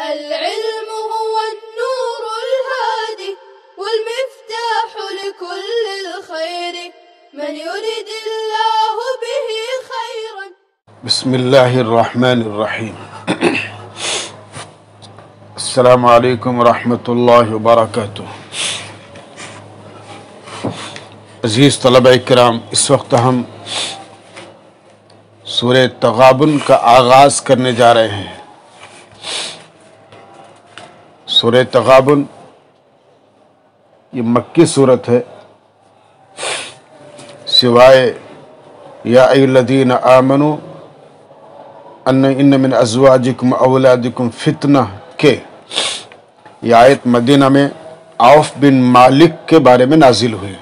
العلم هو النور الهادي والمفتاح لكل الخير من يريد الله به خيرا. بسم الله الرحمن الرحیم. السلام علیکم ورحمۃ اللہ وبرکاتہ. عزیز طلبہ کرام، اس وقت ہم سورہ تغابن کا آغاز کرنے جا رہے ہیں. سورہ تغابن یہ مکی صورت ہے، سوائے یا ایھا الذین آمنوا ان من ازواجکم اولادکم فتنہ کے یہ آیت مدینہ میں عوف بن مالک کے بارے میں نازل ہوئی.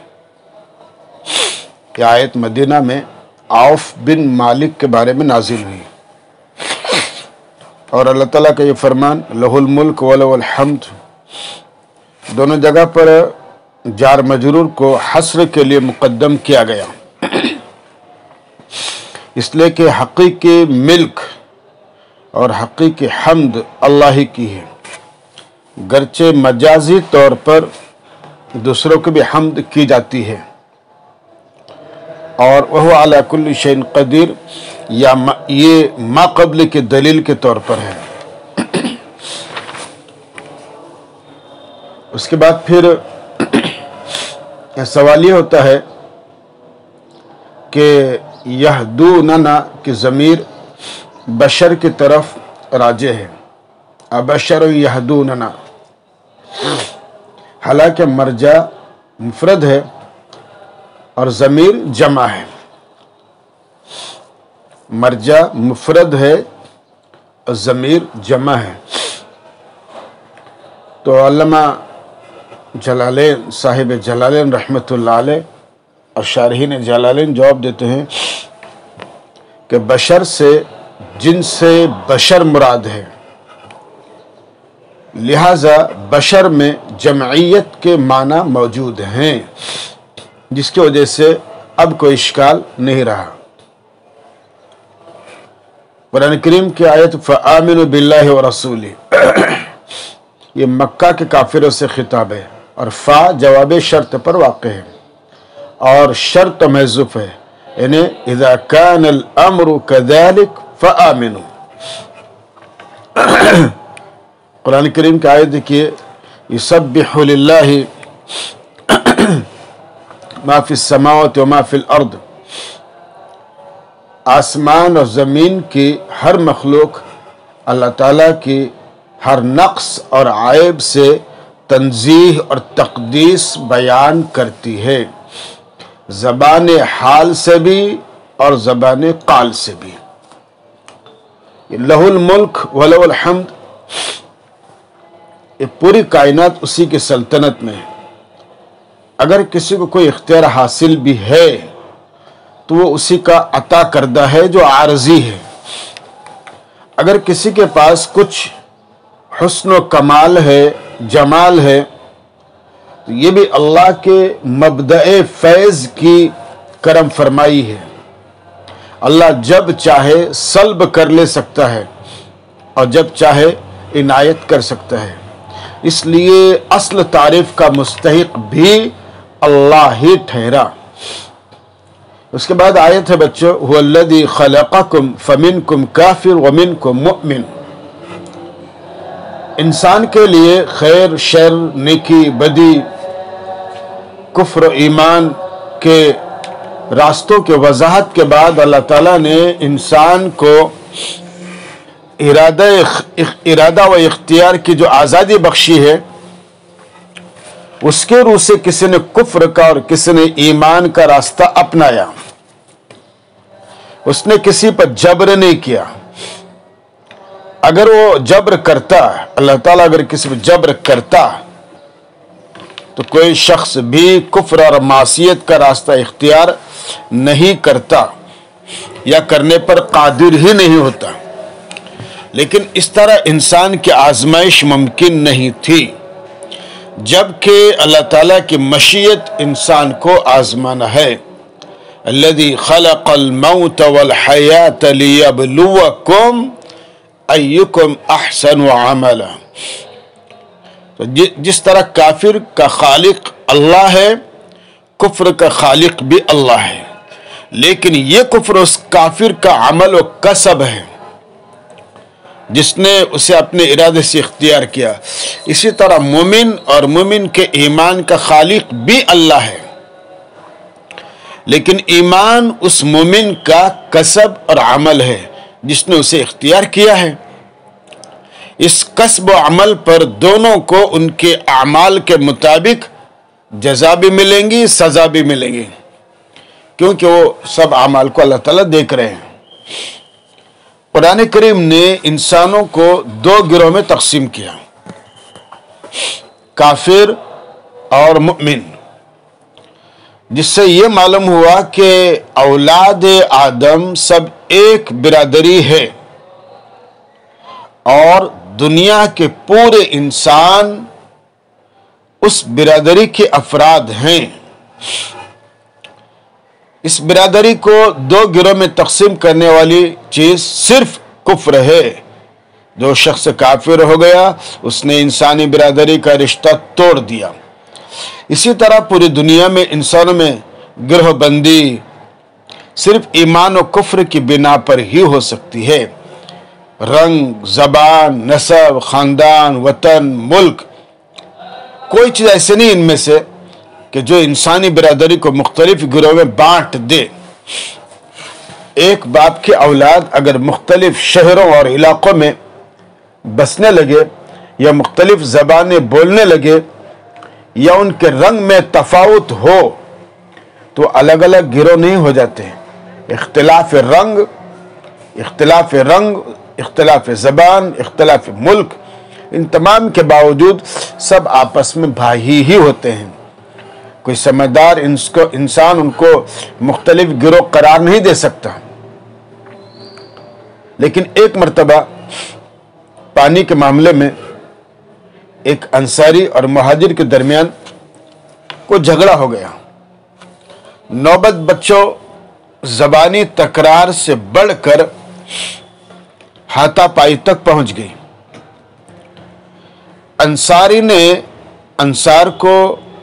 یہ آیت مدینہ میں عوف بن مالک کے بارے میں نازل ہوئی، اور اللہ تعالیٰ کا یہ فرمان لہ الملک ولہ الحمد دونوں جگہ پر جار مجرور کو حصر کے لیے مقدم کیا گیا، اس لیے کہ حقیقی ملک اور حقیقی حمد اللہ ہی کی ہے، گرچہ مجازی طور پر دوسروں کو بھی حمد کی جاتی ہے. اور وہ علی کل شیء قدیر یا یہ ما قبل کے دلیل کے طور پر ہے. اس کے بعد پھر سوال یہ ہوتا ہے کہ یہدوننا کی ضمیر بشر کی طرف راجع ہے، ابشر یہدوننا، حالانکہ مرجع مفرد ہے اور ضمیر جمع ہے. مرجع مفرد ہے اور ضمیر جمع ہے. تو علامہ جلالین صاحب جلالین رحمۃ اللہ علیہ اور شارحین جلالین جواب دیتے ہیں کہ بشر سے جن سے بشر مراد ہے، لہذا بشر میں جمعیت کے معنی موجود ہیں، جس کی وجہ سے اب کوئی اشکال نہیں رہا. قرآن کریم کی آیت فآمنوا باللہ ورسولہ یہ مکہ کے کافروں سے خطاب ہے، اور فا جواب شرط پر واقع ہے اور شرط محذوف ہے، یعنی اذا کان الامر کذلک فآمنوا. قرآن کریم کی آیت دیکھیے یسبح للہ ما فی السماوات و ما فی الارض، آسمان اور زمین کی ہر مخلوق اللہ تعالیٰ کی ہر نقص اور عیب سے تنزیہ اور تقدیس بیان کرتی ہے، زبان حال سے بھی اور زبان قال سے بھی. لہ الملک ولہ الحمد، یہ پوری کائنات اسی کی سلطنت میں ہے. اگر کسی کو کوئی اختیار حاصل بھی ہے تو وہ اسی کا عطا کردہ ہے جو عارضی ہے. اگر کسی کے پاس کچھ حسن و کمال ہے، جمال ہے، تو یہ بھی اللہ کے مبدأ فیض کی کرم فرمائی ہے. اللہ جب چاہے سلب کر لے سکتا ہے اور جب چاہے عنایت کر سکتا ہے، اس لیے اصل تعریف کا مستحق بھی اللہ ہی ٹھہرا. اس کے بعد آیت ہے بچوں هو الذی خلقکم فمنکم کافر ومنکم مؤمن. انسان کے لیے خیر، شر، نیکی، بدی، کفر و ایمان کے راستوں کے وضاحت کے بعد اللہ تعالیٰ نے انسان کو ارادہ و اختیار کی جو آزادی بخشی ہے، اس کے روح سے کسی نے کفر کا اور کسی نے ایمان کا راستہ اپنایا. اس نے کسی پر جبر نہیں کیا. اگر وہ جبر کرتا، اللہ تعالیٰ اگر کسی پر جبر کرتا تو کوئی شخص بھی کفر اور معصیت کا راستہ اختیار نہیں کرتا یا کرنے پر قادر ہی نہیں ہوتا. لیکن اس طرح انسان کی آزمائش ممکن نہیں تھی، جبکہ اللہ تعالیٰ کی مشیت انسان کو آزمانا ہے. الذي خلق الموت والحیات لیبلوکم ايكم احسن عملا. تو جس طرح کافر کا خالق اللہ ہے، کفر کا خالق بھی اللہ ہے، لیکن یہ کفر اس کافر کا عمل و کسب ہے جس نے اسے اپنے ارادے سے اختیار کیا. اسی طرح مومن اور مومن کے ایمان کا خالق بھی اللہ ہے، لیکن ایمان اس مومن کا کسب اور عمل ہے جس نے اسے اختیار کیا ہے. اس کسب و عمل پر دونوں کو ان کے اعمال کے مطابق جزا بھی ملیں گی، سزا بھی ملیں گی، کیونکہ وہ سب اعمال کو اللہ تعالیٰ دیکھ رہے ہیں. قرآن کریم نے انسانوں کو دو گروہ میں تقسیم کیا، کافر اور مؤمن، جس سے یہ معلوم ہوا کہ اولاد آدم سب ایک برادری ہے اور دنیا کے پورے انسان اس برادری کے افراد ہیں. اس برادری کو دو گروہ میں تقسیم کرنے والی چیز صرف کفر ہے. جو شخص کافر ہو گیا اس نے انسانی برادری کا رشتہ توڑ دیا. اسی طرح پوری دنیا میں انسانوں میں گروہ بندی صرف ایمان و کفر کی بنا پر ہی ہو سکتی ہے. رنگ، زبان، نسب، خاندان، وطن، ملک، کوئی چیز ایسے نہیں ان میں سے کہ جو انسانی برادری کو مختلف گروہ میں بانٹ دے. ایک باپ کی اولاد اگر مختلف شہروں اور علاقوں میں بسنے لگے یا مختلف زبانیں بولنے لگے یا ان کے رنگ میں تفاوت ہو تو الگ الگ گروہ نہیں ہو جاتے ہیں. اختلاف رنگ، اختلاف ملک، ان تمام کے باوجود سب آپس میں بھائی ہی ہوتے ہیں. کوئی سمجھدار انسان ان کو مختلف گروہ قرار نہیں دے سکتا. لیکن ایک مرتبہ پانی کے معاملے میں ایک انصاری اور مہاجر کے درمیان کوئی جھگڑا ہو گیا. نوبت بچوں زبانی تکرار سے بڑھ کر ہاتھا پائی تک پہنچ گئی. انصاری نے انصار کو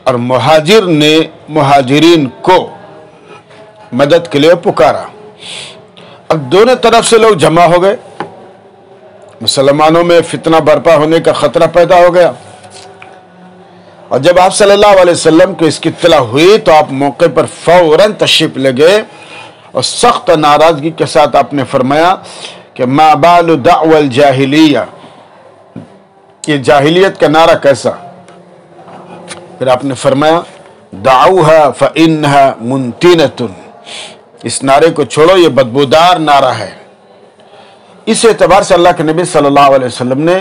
اور مہاجر نے مہاجرین کو مدد کے لیے پکارا. اب دونوں طرف سے لوگ جمع ہو گئے. مسلمانوں میں فتنہ برپا ہونے کا خطرہ پیدا ہو گیا. اور جب آپ صلی اللہ علیہ وسلم کو اس کی اطلاع ہوئی تو آپ موقع پر فوراً تشریف لے گئے اور سخت ناراضگی کے ساتھ آپ نے فرمایا کہ ما بال دعوى الجاہلیہ، یہ جاہلیت کا نعرہ کیسا. پھر آپ نے فرمایا دعوها فإنها منتنة، اس نعرے کو چھوڑو، یہ بدبودار نعرہ ہے. اس اعتبار سے اللہ کے نبی صلی اللہ علیہ وسلم نے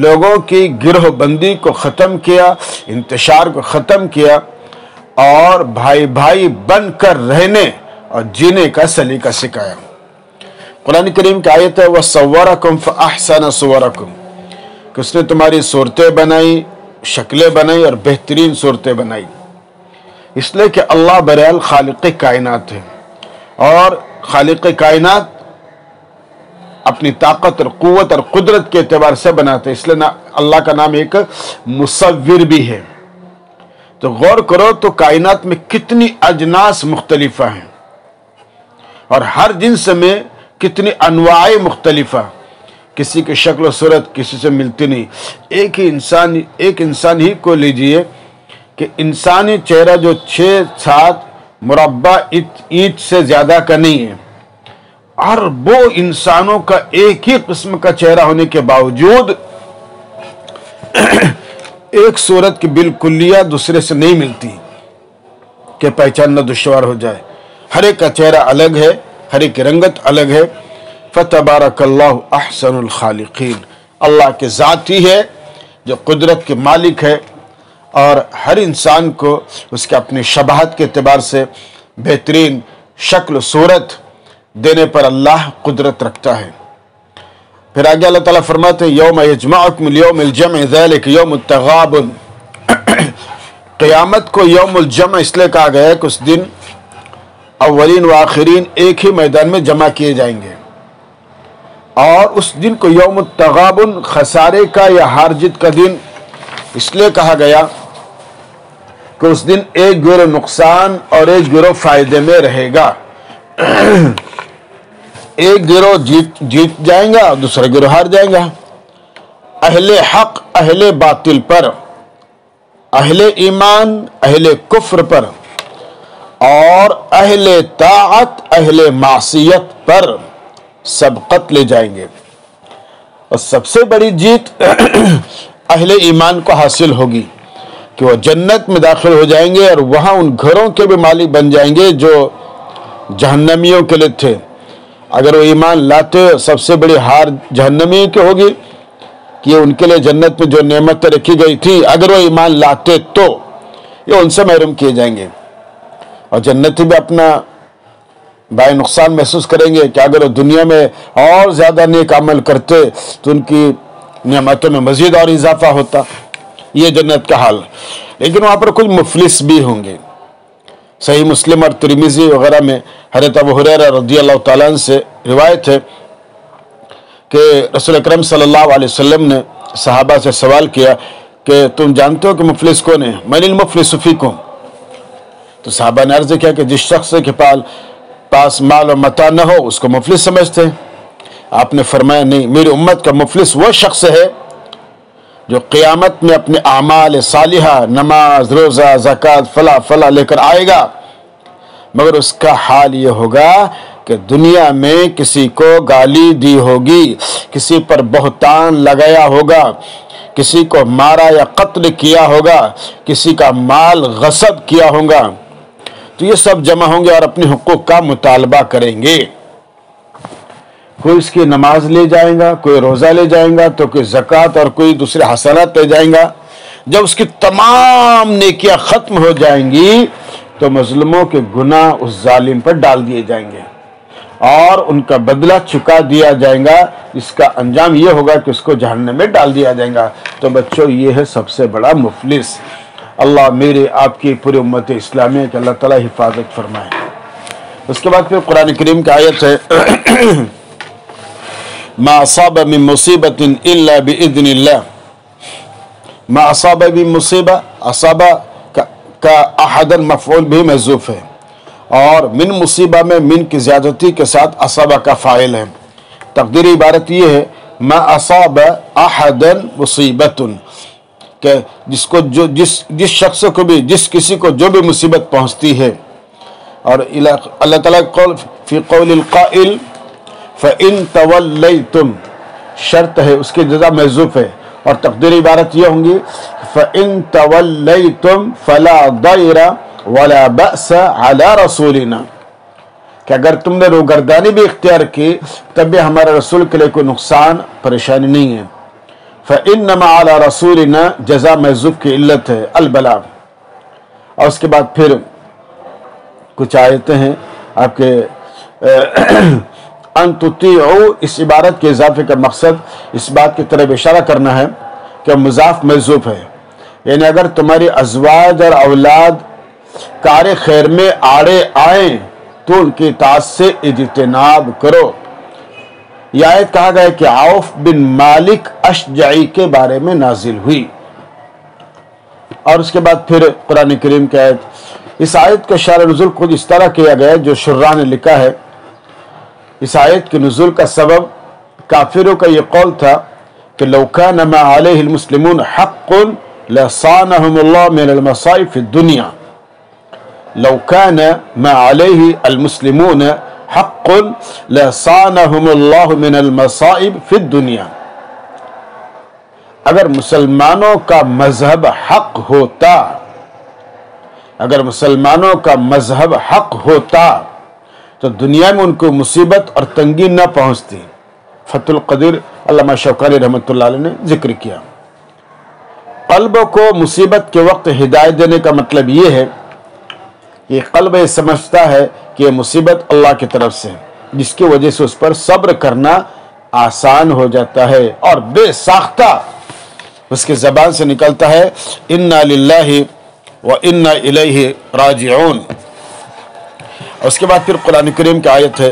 لوگوں کی گروہ بندی کو ختم کیا، انتشار کو ختم کیا اور بھائی بھائی بن کر رہنے اور جینے کا سلیقہ سکھایا. قرآن کریم کی آیت ہے وَصَوَّرَكُمْ فَأَحْسَنَ صُوَرَكُمْ، کہ اس نے تمہاری صورتیں بنائی، شکلیں بنائی اور بہترین صورتیں بنائی. اس لیے کہ اللہ برحال خالق کائنات ہے اور خالق کائنات اپنی طاقت اور قوت اور قدرت کے اعتبار سے بناتے. اس لیے اللہ کا نام ایک مصور بھی ہے. تو غور کرو تو کائنات میں کتنی اجناس مختلفہ ہیں اور ہر جنس میں کتنی انواع مختلفہ. کسی کی شکل و صورت کسی سے ملتی نہیں. ایک انسان ہی کو لیجئے کہ انسانی چہرہ جو 6-7 مربع اینٹ سے زیادہ کا نہیں ہے، اور وہ انسانوں کا ایک ہی قسم کا چہرہ ہونے کے باوجود ایک صورت کی بالکلیہ دوسرے سے نہیں ملتی کہ پہچاننا دشوار ہو جائے. ہر ایک کا چہرہ الگ ہے، ہر ایک کی رنگت الگ ہے. فتبارک اللہ احسن الخالقین، اللہ کے ذات ہی ہے جو قدرت کے مالک ہے اور ہر انسان کو اس کے اپنی شباہت کے اعتبار سے بہترین شکل و صورت دینے پر اللہ قدرت رکھتا ہے. پھر آگے اللہ تعالیٰ فرماتے ہیں یوم یجمعکم الیوم الجمع ذالک یوم التغابن، قیامت کو یوم الجمع اس لیے کہا گیا ہے کہ اس دن اولین و آخرین ایک ہی میدان میں جمع کیے جائیں گے اور اس دن کو یوم التغابن، خسارے کا یا ہار جیت کا دن اس لیے کہا گیا کہ اس دن ایک گروہ نقصان اور ایک گروہ فائدے میں رہے گا. ایک گروہ جیت جائیں گا اور دوسرا گروہ ہار جائیں گا. اہل حق اہل باطل پر، اہل ایمان اہل کفر پر، اور اہل طاعت اہل معصیت پر سبقت لے جائیں گے. اور سب سے بڑی جیت اہل ایمان کو حاصل ہوگی کہ وہ جنت میں داخل ہو جائیں گے اور وہاں ان گھروں کے بھی مالک بن جائیں گے جو جہنمیوں کے لیے تھے. اگر وہ ایمان لاتے سب سے بڑی ہار جہنمیوں کی ہوگی کہ ان کے لیے جنت میں جو نعمتیں رکھی گئی تھی اگر وہ ایمان لاتے تو یہ ان سے محروم کیے جائیں گے. اور جنتی بھی اپنا بائے نقصان محسوس کریں گے کہ اگر وہ دنیا میں اور زیادہ نیک عمل کرتے تو ان کی نعمتوں میں مزید اور اضافہ ہوتا. یہ جنت کا حال. لیکن وہاں پر کچھ مفلس بھی ہوں گے. صحیح مسلم اور ترمذی وغیرہ میں حضرت ابو ہریرہ رضی اللہ تعالیٰ عنہ سے روایت ہے کہ رسول اکرم صلی اللہ علیہ وسلم نے صحابہ سے سوال کیا کہ تم جانتے ہو کہ مفلس کون ہے؟ من المفلس فیکم. تو صحابہ نے عرض کیا کہ جس شخص کے پاس مال و متاع نہ ہو اس کو مفلس سمجھتے ہیں. آپ نے فرمایا نہیں، میری امت کا مفلس وہ شخص ہے جو قیامت میں اپنے اعمال صالحہ، نماز، روزہ، زکوٰۃ، فلاں فلاں لے کر آئے گا، مگر اس کا حال یہ ہوگا کہ دنیا میں کسی کو گالی دی ہوگی، کسی پر بہتان لگایا ہوگا، کسی کو مارا یا قتل کیا ہوگا، کسی کا مال غصب کیا ہوگا. تو یہ سب جمع ہوں گے اور اپنے حقوق کا مطالبہ کریں گے. کوئی اس کی نماز لے جائیں گا، کوئی روزہ لے جائیں گا، تو کوئی زکوٰۃ اور کوئی دوسرے حسنات لے جائیں گا. جب اس کی تمام نیکیاں ختم ہو جائیں گی تو مظلوموں کے گناہ اس ظالم پر ڈال دیے جائیں گے اور ان کا بدلہ چکا دیا جائے گا. اس کا انجام یہ ہوگا کہ اس کو جہنم میں ڈال دیا جائے گا. تو بچوں یہ ہے سب سے بڑا مفلس. اللہ میرے آپ کی پوری امت اسلامیہ کہ اللہ تعالیٰ حفاظت فرمائے. اس کے بعد پھر قرآن کریم کی آیت ہے ما اصاب من مصیبت الا باذن اللہ. ما اصاب من مصیبہ، اصاب کا احدا مفعول بھی محذوف ہے، اور من مصیبہ میں من کی زیادتی کے ساتھ اصابہ کا فاعل ہے. تقدیری عبارت یہ ہے ما اصاب احدا مصیبت، کہ جس شخص کو بھی، جس کسی کو جو بھی مصیبت پہنچتی ہے. اور اللہ تعالیٰ قول فی قول القائل فَإِن تَوَلَّيْتُمْ شرط ہے، اس کی جزا محذوف ہے، اور تقدیری عبارت یہ ہوں گی فَإِن تَوَلَّيْتُمْ فَلَا ضَيْرَ وَلَا بَأْسَ عَلَى رَسُولِنَا، کہ اگر تم نے روگردانی بھی اختیار کی تب بھی ہمارے رسول کے لیے کوئی نقصان پریشانی نہیں ہے. فَإِنَّمَا عَلَى رَسُولِنَا جزا محذوف کی علت ہے البلاغ. اور اس کے بعد پھر کچھ آیتیں ہیں آپ کے ان تطیعوا، اس عبارت کے اضافے کا مقصد اس بات کی طرف اشارہ کرنا ہے کہ مضاف محذوف ہے، یعنی اگر تمہاری ازواج اور اولاد کار خیر میں آڑے آئیں تو ان کی اطاعت سے اجتناب کرو. یہ آیت کہا گیا کہ عوف بن مالک اشجعی کے بارے میں نازل ہوئی. اور اس کے بعد پھر قرآن کریم کی آیت، اس آیت کا شارح نزول خود اس طرح کیا گیا جو شراح نے لکھا ہے. اس آیت کے نزول کا سبب کافروں کا یہ قول تھا کہ لو کان ما علیہ المسلمون حق لصانهم اللہ من المصائب فی الدنیا. لو کان ما علیہ المسلمون حق لصانهم اللہ من المصائب فی الدنیا. اگر مسلمانوں کا مذہب حق ہوتا، اگر مسلمانوں کا مذہب حق ہوتا تو دنیا میں ان کو مصیبت اور تنگی نہ پہنچتی. فتح القدیر علامہ شوکانی رحمۃ اللہ علیہ نے ذکر کیا. قلب کو مصیبت کے وقت ہدایت دینے کا مطلب یہ ہے کہ قلب یہ سمجھتا ہے کہ یہ مصیبت اللہ کی طرف سے، جس کی وجہ سے اس پر صبر کرنا آسان ہو جاتا ہے، اور بے ساختہ اس کی زبان سے نکلتا ہے انا للہ و انا الیہ راجعون. اس کے بعد پھر قرآن کریم کی آیت ہے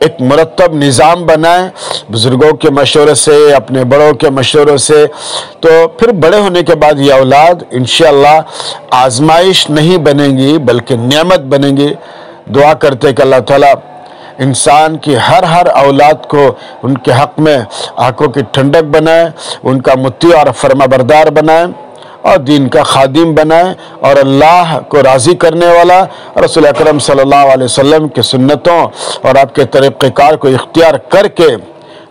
ایک مرتب نظام بنائیں بزرگوں کے مشورے سے، اپنے بڑوں کے مشوروں سے، تو پھر بڑے ہونے کے بعد یہ اولاد انشاءاللہ آزمائش نہیں بنے گی بلکہ نعمت بنے گی۔ دعا کرتے کہ اللہ تعالیٰ انسان کی ہر اولاد کو ان کے حق میں آنکھوں کی ٹھنڈک بنائے، ان کا مطیع اور فرما بردار بنائے اور دین کا خادم بنائے، اور اللہ کو راضی کرنے والا رسول اکرم صلی اللہ علیہ وسلم کی سنتوں اور آپ کے طریقہ کار کو اختیار کر کے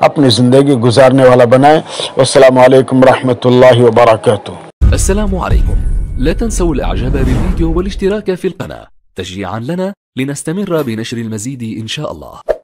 اپنی زندگی گزارنے والا بنائے۔ والسلام علیکم ورحمۃ اللہ وبرکاتہ۔ السلام عليكم. لا تنسوا الاعجاب بالفيديو والاشتراك في القناة تشجيعا لنا لنستمر بنشر المزيد إن شاء الله.